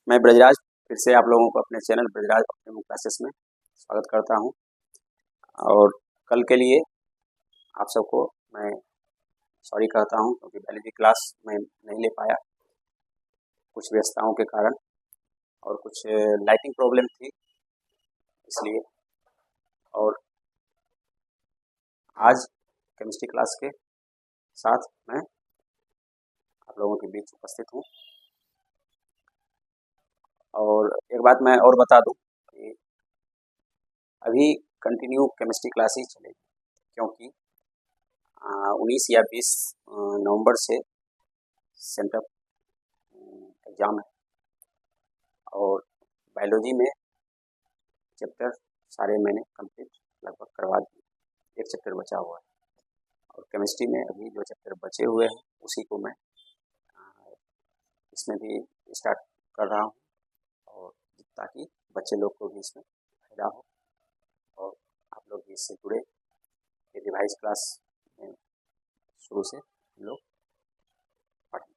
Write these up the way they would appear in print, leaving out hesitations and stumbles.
मैं ब्रजराज फिर से आप लोगों को अपने चैनल ब्रजराज ऑप्टिमम क्लासेस में स्वागत करता हूं। और कल के लिए आप सबको मैं सॉरी कहता हूं क्योंकि बायोलॉजी क्लास मैं नहीं ले पाया कुछ व्यस्तताओं के कारण और कुछ लाइटिंग प्रॉब्लम थी इसलिए। और आज केमिस्ट्री क्लास के साथ मैं आप लोगों के बीच उपस्थित हूँ। और एक बात मैं और बता दूं कि अभी कंटिन्यू केमिस्ट्री क्लास ही चलेगी क्योंकि 19 या 20 नवंबर से सेंटर एग्ज़ाम है और बायोलॉजी में चैप्टर सारे मैंने कंप्लीट लगभग करवा दिए, एक चैप्टर बचा हुआ है और केमिस्ट्री में अभी जो चैप्टर बचे हुए हैं उसी को मैं इसमें भी स्टार्ट कर रहा हूँ और ताकि बच्चे लोग को भी इसमें फायदा हो और आप लोग भी इससे जुड़े। ये रिवाइज क्लास में शुरू से हम लोग पढ़ें।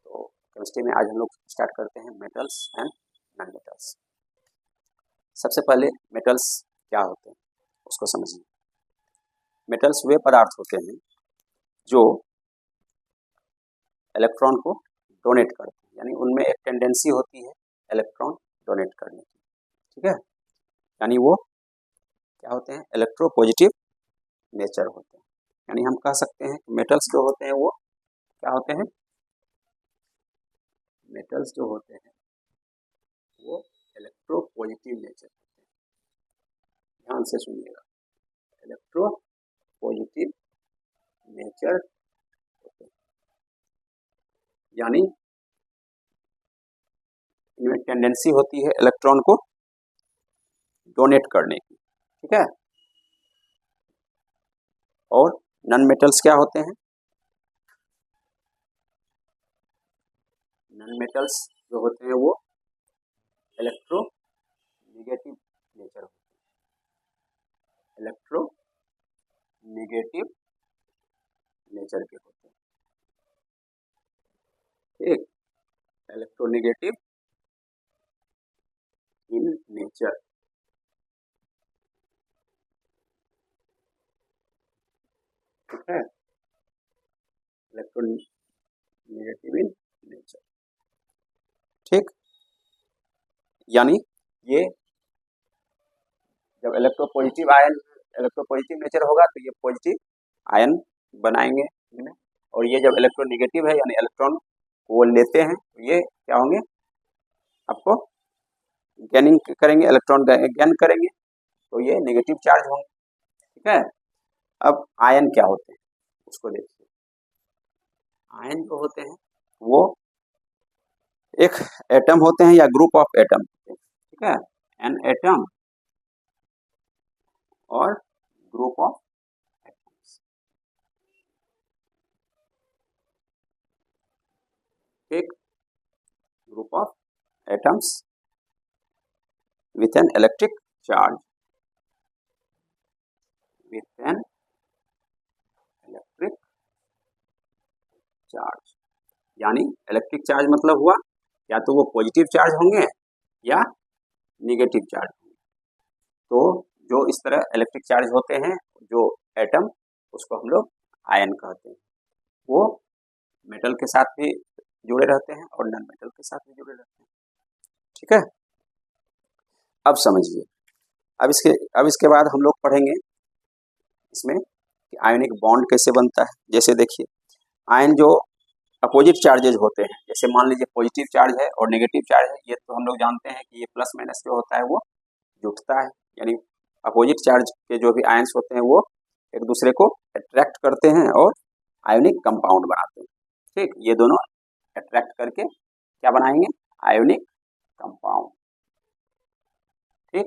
तो केमिस्ट्री में आज हम लोग स्टार्ट करते हैं मेटल्स एंड नॉन मेटल्स। सबसे पहले मेटल्स क्या होते हैं उसको समझिए। मेटल्स वे पदार्थ होते हैं जो इलेक्ट्रॉन को डोनेट करते हैं, यानी उनमें एक टेंडेंसी होती है इलेक्ट्रॉन डोनेट करने की, ठीक है। यानी वो क्या होते हैं, इलेक्ट्रोपॉजिटिव नेचर होते हैं। यानी हम कह सकते हैं कि मेटल्स जो होते हैं वो क्या होते हैं, मेटल्स जो होते हैं वो इलेक्ट्रोपॉजिटिव नेचर होते हैं। ध्यान से सुनिएगा, इलेक्ट्रोपॉजिटिव नेचर होते हैं, यानी इनमें टेंडेंसी होती है इलेक्ट्रॉन को डोनेट करने की, ठीक है। और नॉन मेटल्स क्या होते हैं, नॉन मेटल्स जो होते हैं वो इलेक्ट्रो नेगेटिव नेचर होते हैं, इलेक्ट्रो नेगेटिव नेचर के होते हैं, ठीक। इलेक्ट्रोनेगेटिव इन नेचर, ठीक है, इलेक्ट्रोनेगेटिव इन नेचर, ठीक। यानी ये जब इलेक्ट्रोपॉजिटिव इलेक्ट्रोपॉजिटिव नेचर होगा तो ये पॉजिटिव आयन बनाएंगे इनमें, और ये जब इलेक्ट्रोनेगेटिव है यानी इलेक्ट्रॉन को वो लेते हैं तो ये क्या होंगे, आपको गेनिंग करेंगे, इलेक्ट्रॉन गेन करेंगे तो ये नेगेटिव चार्ज होंगे, ठीक है। अब आयन क्या होते हैं उसको देखिए। आयन जो होते हैं वो एक एटम होते हैं या ग्रुप ऑफ एटम, ठीक है, एन एटम और ग्रुप ऑफ एटम्स, एक group of atoms with an electric charge, with an electric charge, यानी इलेक्ट्रिक चार्ज मतलब हुआ या तो वो पॉजिटिव चार्ज होंगे या नेगेटिव चार्ज होंगे। तो जो इस तरह इलेक्ट्रिक चार्ज होते हैं जो एटम, उसको हम लोग आयन कहते हैं। वो मेटल के साथ भी जुड़े रहते हैं और नॉन मेटल के साथ भी जुड़े रहते हैं, ठीक है। अब समझिए, अब इसके बाद हम लोग पढ़ेंगे इसमें कि आयनिक बॉन्ड कैसे बनता है। जैसे देखिए, आयन जो अपोजिट चार्जेज होते हैं, जैसे मान लीजिए पॉजिटिव चार्ज है और नेगेटिव चार्ज है, ये तो हम लोग जानते हैं कि ये प्लस माइनस जो होता है वो जुटता है, यानी अपोजिट चार्ज के जो भी आयन्स होते हैं वो एक दूसरे को अट्रैक्ट करते हैं और आयोनिक कंपाउंड बनाते हैं, ठीक। ये दोनों अट्रैक्ट करके क्या बनाएंगे, आयोनिक कंपाउंड, ठीक,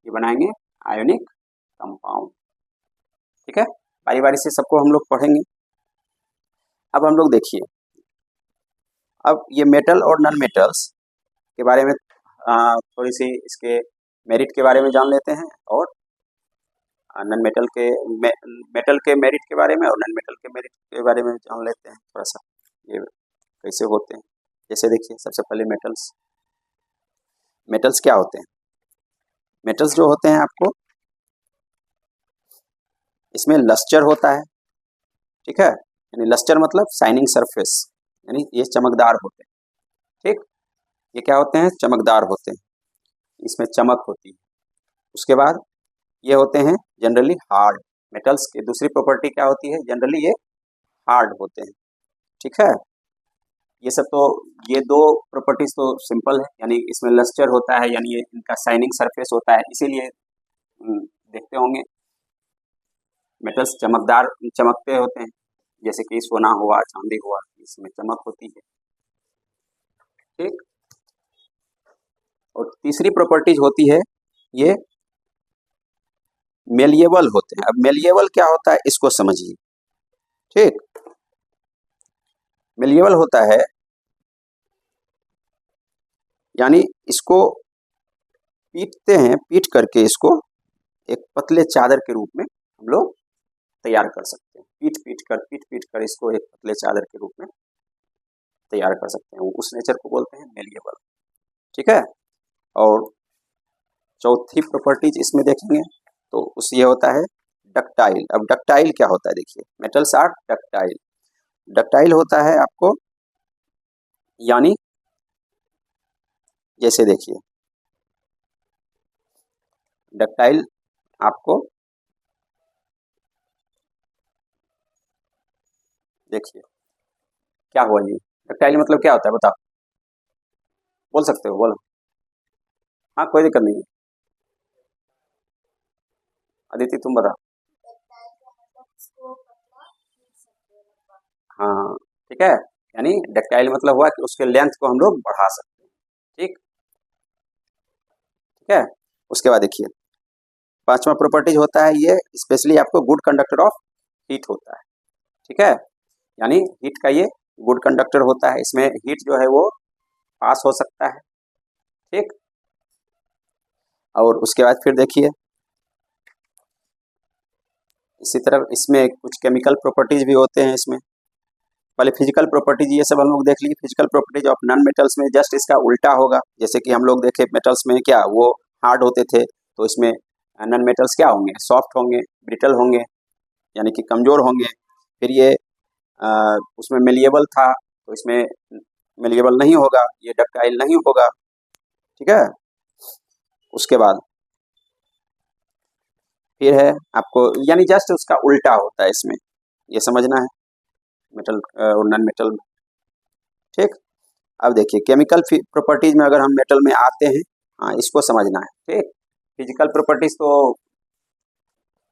ये बनाएंगे आयोनिक कंपाउंड, ठीक है। बारी बारी से सबको हम लोग पढ़ेंगे। अब हम लोग देखिए, अब ये मेटल और नॉन मेटल्स के बारे में थोड़ी सी इसके मेरिट के बारे में जान लेते हैं और नॉन मेटल के मेटल के मेरिट के बारे में और नॉन मेटल के मेरिट के बारे में जान लेते हैं थोड़ा सा। ये कैसे होते हैं। जैसे देखिए सबसे पहले मेटल्स, मेटल्स क्या होते हैं? मेटल्स जो होते हैं आपको, इसमें लस्टर होता है, ठीक है, यानी लस्टर मतलब शाइनिंग सरफेस, यानी ये चमकदार होते हैं, ठीक, ये क्या होते हैं? चमकदार होते हैं, इसमें चमक होती है। उसके बाद ये होते हैं जनरली हार्ड। मेटल्स की दूसरी प्रॉपर्टी क्या होती है? जनरली ये हार्ड होते हैं, ठीक है। ये सब तो, ये दो प्रॉपर्टीज तो सिंपल है, यानी इसमें लस्टर होता है, यानी ये इनका शाइनिंग सरफेस होता है, इसीलिए देखते होंगे मेटल्स चमकदार, चमकते होते हैं, जैसे कि सोना हुआ, चांदी हुआ, इसमें चमक होती है, ठीक। और तीसरी प्रॉपर्टीज होती है, ये मेलिएबल होते हैं। अब मेलिएबल क्या होता है इसको समझिए, ठीक। मेलिएबल होता है यानी इसको पीटते हैं, पीट करके इसको एक पतले चादर के रूप में हम लोग तैयार कर सकते हैं। पीट पीट कर इसको एक पतले चादर के रूप में तैयार कर सकते हैं, उस नेचर को बोलते हैं मेलिएबल, ठीक है। और चौथी प्रॉपर्टीज इसमें देखेंगे तो उस ये होता है डक्टाइल। अब डक्टाइल क्या होता है? देखिए मेटल्स आर डक्टाइल। डक्टाइल होता है आपको, यानी जैसे देखिए डक्टाइल आपको, देखिए क्या हुआ ये डक्टाइल मतलब क्या होता है बताओ, बोल सकते हो, बोलो। हाँ कोई दिक्कत नहीं है, अदिति तुम बता। हाँ ठीक है, यानी डक्टाइल मतलब हुआ कि उसके लेंथ को हम लोग बढ़ा सकते हैं, ठीक, ठीक है। उसके बाद देखिए पांचवा प्रॉपर्टीज होता है, ये स्पेशली आपको गुड कंडक्टर ऑफ हीट होता है, ठीक है, यानी हीट का ये गुड कंडक्टर होता है, इसमें हीट जो है वो पास हो सकता है, ठीक। और उसके बाद फिर देखिए इसी तरह इसमें कुछ केमिकल प्रॉपर्टीज भी होते हैं इसमें। पहले फिजिकल प्रॉपर्टीज ये सब हम लोग देख लिए। Physical properties of non metals में जस्ट इसका उल्टा होगा, जैसे कि हम लोग देखे मेटल्स में क्या वो हार्ड होते थे, तो इसमें नॉन मेटल्स क्या होंगे? सॉफ्ट होंगे, ब्रिटल होंगे, यानी कि कमजोर होंगे। फिर ये उसमें मेलिएबल था, तो इसमें मेलिएबल नहीं होगा, ये डक्टाइल नहीं होगा, ठीक है। उसके बाद फिर है आपको, यानी जस्ट उसका उल्टा होता है इसमें, ये समझना है मेटल और नॉन मेटल में, ठीक। अब देखिए केमिकल प्रॉपर्टीज में अगर हम मेटल में आते हैं, हाँ इसको समझना है, ठीक। फिजिकल प्रॉपर्टीज तो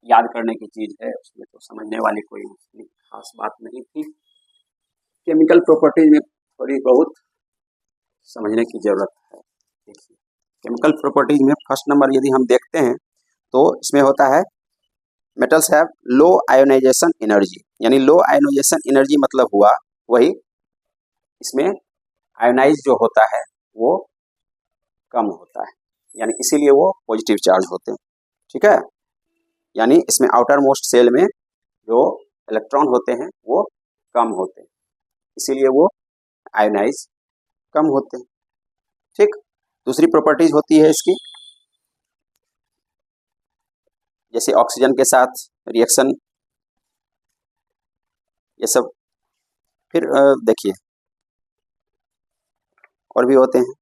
याद करने की चीज है, उसमें तो समझने वाली कोई खास बात नहीं थी। केमिकल प्रॉपर्टीज में थोड़ी बहुत समझने की जरूरत है। देखिए केमिकल प्रॉपर्टीज में फर्स्ट नंबर यदि हम देखते हैं तो इसमें होता है metals have low ionization energy, यानी लो आयोनाइजेशन एनर्जी मतलब हुआ वही, इसमें आयोनाइज जो होता है वो कम होता है, यानी इसीलिए वो पॉजिटिव चार्ज होते हैं, ठीक है। यानी इसमें आउटर मोस्ट सेल में जो इलेक्ट्रॉन होते हैं वो कम होते हैं, इसीलिए वो आयोनाइज कम होते हैं, ठीक। दूसरी प्रॉपर्टीज होती है इसकी, जैसे ऑक्सीजन के साथ रिएक्शन, ये सब। फिर देखिए और भी होते हैं,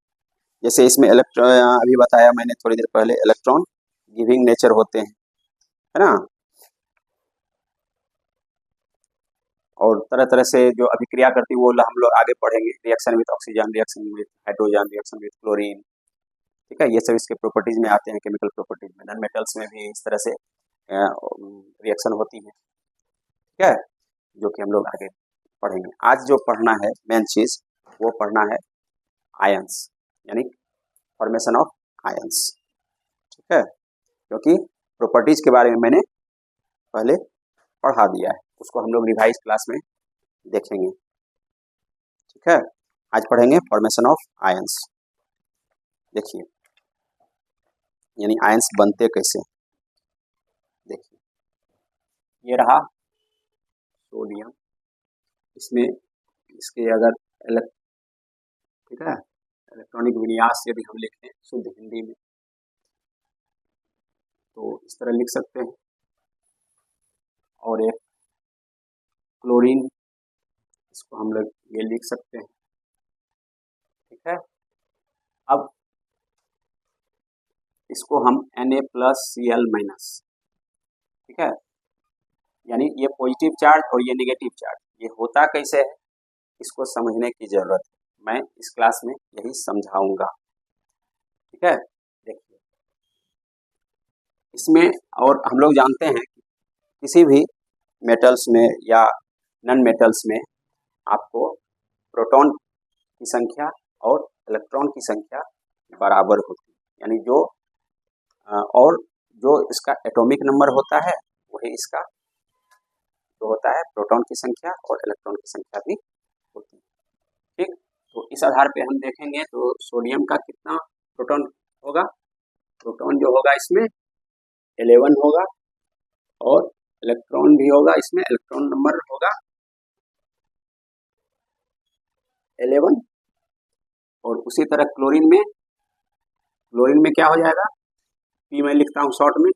जैसे इसमें इलेक्ट्रॉन, अभी बताया मैंने थोड़ी देर पहले, इलेक्ट्रॉन गिविंग नेचर होते हैं, है ना। और तरह तरह से जो अभिक्रिया करती है वो हम लोग आगे पढ़ेंगे, reaction with oxygen, reaction with hydrogen, reaction with chlorine, ठीक है। ये सब इसके प्रॉपर्टीज में आते हैं, केमिकल प्रॉपर्टीज में। नॉन मेटल्स में भी इस तरह से रिएक्शन होती है, ठीक है, जो कि हम लोग आगे पढ़ेंगे। आज जो पढ़ना है मेन चीज वो पढ़ना है आयंस, यानी फॉर्मेशन ऑफ आयंस, ठीक है, क्योंकि प्रॉपर्टीज के बारे में मैंने पहले पढ़ा दिया है, उसको हम लोग रिवाइज क्लास में देखेंगे, ठीक है। आज पढ़ेंगे फॉर्मेशन ऑफ आयंस। देखिए यानी आयंस बनते कैसे, देखिए ये रहा सोडियम, इसमें इसके अगर ठीक है, इलेक्ट्रॉनिक विन्यास यदि हम लिखें शुद्ध हिंदी में तो इस तरह लिख सकते हैं। और एक क्लोरीन, इसको हम लोग ये लिख सकते हैं। ठीक है, अब इसको हम Na+Cl-, ठीक है, यानी ये पॉजिटिव चार्ज और ये नेगेटिव चार्ज, ये होता कैसे है इसको समझने की जरूरत है। मैं इस क्लास में यही समझाऊंगा। ठीक है, देखिए इसमें, और हम लोग जानते हैं कि किसी भी मेटल्स में या नॉन मेटल्स में आपको प्रोटॉन की संख्या और इलेक्ट्रॉन की संख्या बराबर होती है, यानी जो और जो इसका एटॉमिक नंबर होता है वही इसका जो होता है प्रोटॉन की संख्या और इलेक्ट्रॉन की संख्या भी होती है। ठीक, तो इस आधार पे हम देखेंगे तो सोडियम का कितना प्रोटॉन होगा, प्रोटॉन जो होगा इसमें 11 होगा और इलेक्ट्रॉन भी होगा, इसमें इलेक्ट्रॉन नंबर होगा 11। और उसी तरह क्लोरीन में क्या हो जाएगा, पी मैं लिखता हूँ शॉर्ट में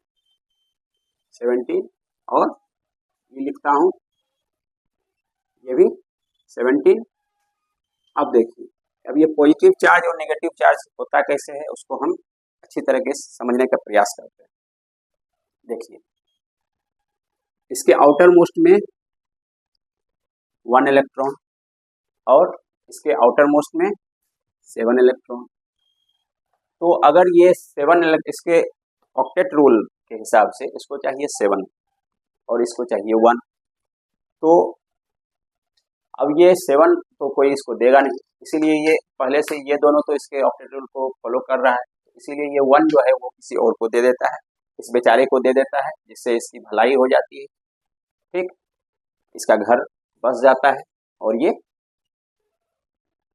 17 और ये लिखता हूँ ये भी 17। अब देखिए, अब ये पॉजिटिव चार्ज और नेगेटिव चार्ज होता कैसे है उसको हम अच्छी तरह से समझने का प्रयास करते हैं। देखिए इसके आउटर मोस्ट में 1 इलेक्ट्रॉन और इसके आउटर मोस्ट में 7 इलेक्ट्रॉन। तो अगर ये 7 इसके ऑक्टेट रूल के हिसाब से इसको चाहिए 7 और इसको चाहिए 1, तो अब ये 7 तो कोई इसको देगा नहीं, इसीलिए ये पहले से ये दोनों तो इसके ऑक्टेट रूल को फॉलो कर रहा है, इसीलिए ये 1 जो है वो किसी और को दे देता है, इस बेचारे को दे देता है, जिससे इसकी भलाई हो जाती है। ठीक, इसका घर बस जाता है और ये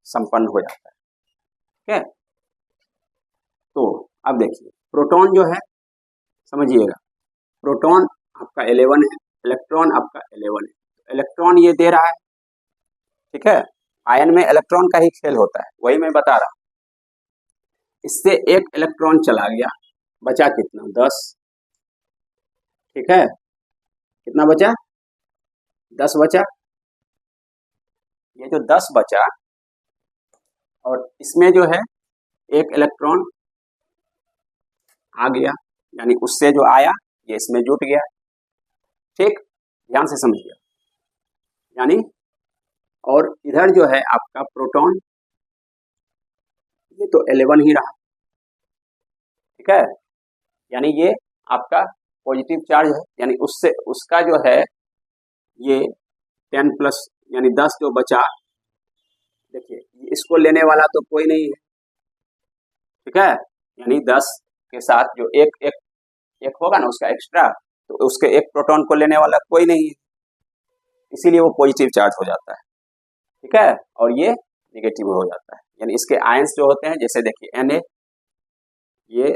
संपन्न हो जाता है। ठीक है, तो अब देखिए प्रोटॉन जो है, समझिएगा, प्रोटॉन आपका 11 है, इलेक्ट्रॉन आपका 11 है, इलेक्ट्रॉन ये दे रहा है। ठीक है, आयन में इलेक्ट्रॉन का ही खेल होता है, वही मैं बता रहा हूं। इससे एक इलेक्ट्रॉन चला गया, बचा कितना, 10। ठीक है, कितना बचा, 10 बचा। ये जो 10 बचा और इसमें जो है एक इलेक्ट्रॉन आ गया, यानी उससे जो आया ये इसमें जुट गया। ठीक, ध्यान से समझिए, यानी और इधर जो है आपका प्रोटॉन ये तो 11 ही रहा। ठीक है, यानी ये आपका पॉजिटिव चार्ज है, यानी उससे उसका जो है ये 10+ यानी 10 जो बचा, देखिए इसको लेने वाला तो कोई नहीं है। ठीक है, यानी 10 के साथ जो एक होगा ना उसका एक्स्ट्रा, तो उसके एक प्रोटॉन को लेने वाला कोई नहीं है, इसीलिए वो पॉजिटिव चार्ज हो जाता है। ठीक है, और ये निगेटिव हो जाता है, यानी इसके आयंस जो होते हैं, जैसे देखिए Na, ये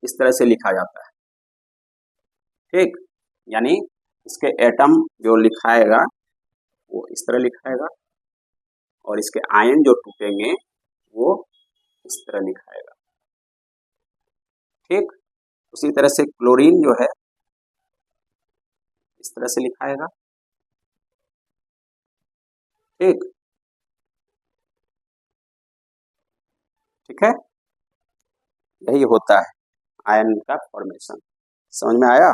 इस तरह से लिखा जाता है। ठीक, यानी इसके एटम जो लिखाएगा वो इस तरह लिखाएगा और इसके आयन जो टूटेंगे वो इस तरह लिखाएगा। ठीक, उसी तरह से क्लोरीन जो है इस तरह से लिखाएगा। ठीक, ठीक है, यही होता है आयन का फॉर्मेशन। समझ में आया?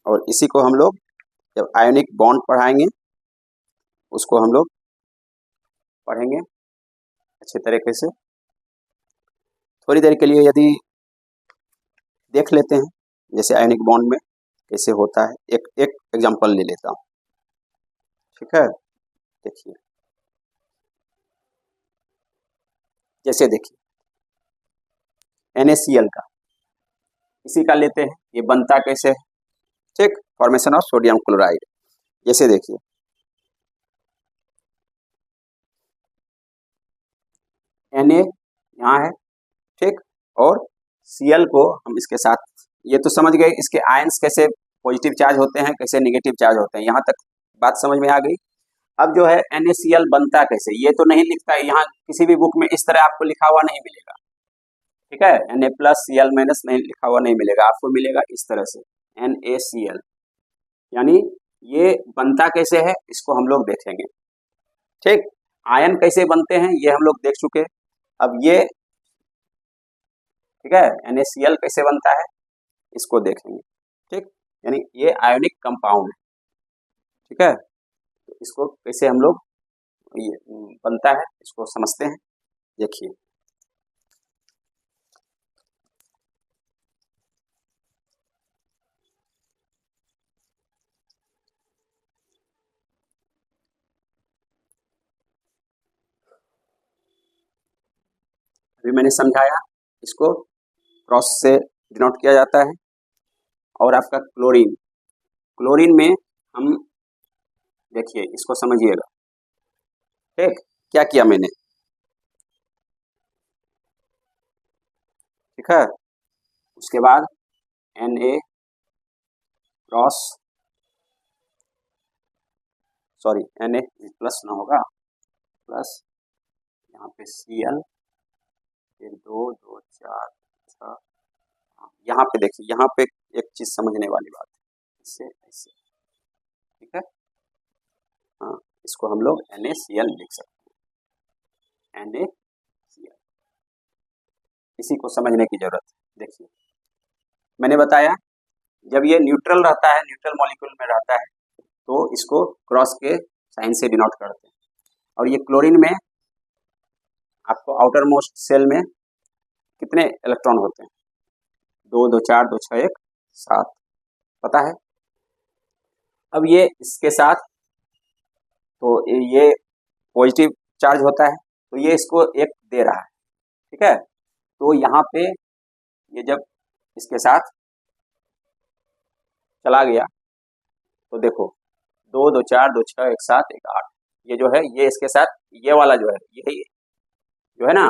और इसी को हम लोग जब आयनिक बॉन्ड पढ़ाएंगे उसको हम लोग पढ़ेंगे अच्छे तरीके से। थोड़ी देर के लिए यदि देख लेते हैं जैसे आयनिक बॉन्ड में कैसे होता है, एक एग्जांपल ले लेता हूँ। ठीक है, देखिए जैसे देखिए NaCl का, इसी का लेते हैं, ये बनता कैसे है। ठीक, फॉर्मेशन ऑफ सोडियम क्लोराइड। जैसे देखिए Na यहाँ है, ठीक, और Cl को हम इसके साथ, ये तो समझ गए इसके आयंस कैसे पॉजिटिव चार्ज होते हैं कैसे नेगेटिव चार्ज होते हैं, यहाँ तक बात समझ में आ गई। अब जो है NaCl बनता कैसे, ये तो नहीं लिखता है यहाँ किसी भी बुक में, इस तरह आपको लिखा हुआ नहीं मिलेगा, ठीक है। Na+Cl- नहीं लिखा हुआ नहीं मिलेगा, आपको मिलेगा इस तरह से NaCl, यानी ये बनता कैसे है इसको हम लोग देखेंगे, ठीक। आयन कैसे बनते हैं ये हम लोग देख चुके, अब ये ठीक है NaCl कैसे बनता है इसको देखेंगे, ठीक। यानी ये आयोनिक कंपाउंड है, ठीक है। तो इसको कैसे हम लोग ये बनता है इसको समझते हैं, देखिए। अभी मैंने समझाया, इसको क्रॉस से डिनोट किया जाता है। और आपका क्लोरीन, क्लोरीन में हम देखिए इसको समझिएगा, ठीक। क्या किया मैंने, ठीक है। उसके बाद Na cross, sorry Na plus ना होगा, प्लस यहाँ पे Cl, फिर 2 2 4 6, यहाँ पे देखिए, यहाँ पे एक चीज समझने वाली बात है, इससे ऐसे, ठीक है। हाँ, इसको हम लोग NaCl लिख सकते हैं, NaCl, इसी को समझने की जरूरत है। देखिए मैंने बताया जब ये न्यूट्रल रहता है, न्यूट्रल मॉलिक्यूल में रहता है, तो इसको क्रॉस के साइन से डिनोट करते हैं। और ये क्लोरीन में आपको आउटर मोस्ट सेल में कितने इलेक्ट्रॉन होते हैं, 2 2 4 2 6 1 7, पता है। अब ये इसके साथ, तो ये पॉजिटिव चार्ज होता है, तो ये इसको एक दे रहा है, ठीक है। तो यहाँ पे ये जब इसके साथ चला गया, तो देखो 2 2 4 2 6 1 7 1 8, ये जो है ये इसके साथ, ये वाला जो है यही जो है ना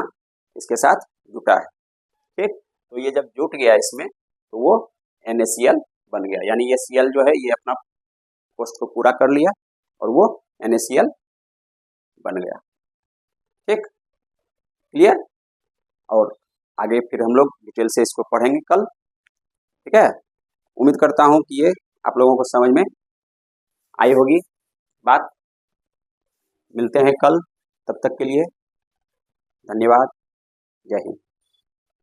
इसके साथ जुटा है, ठीक। तो ये जब जुट गया इसमें, तो वो NaCl बन गया, यानी ये Cl जो है ये अपना पोस्ट को पूरा कर लिया और वो NaCl बन गया, ठीक, क्लियर। और आगे फिर हम लोग डिटेल से इसको पढ़ेंगे कल, ठीक है। उम्मीद करता हूँ कि ये आप लोगों को समझ में आई होगी बात। मिलते हैं कल, तब तक के लिए धन्यवाद, जय हिंद।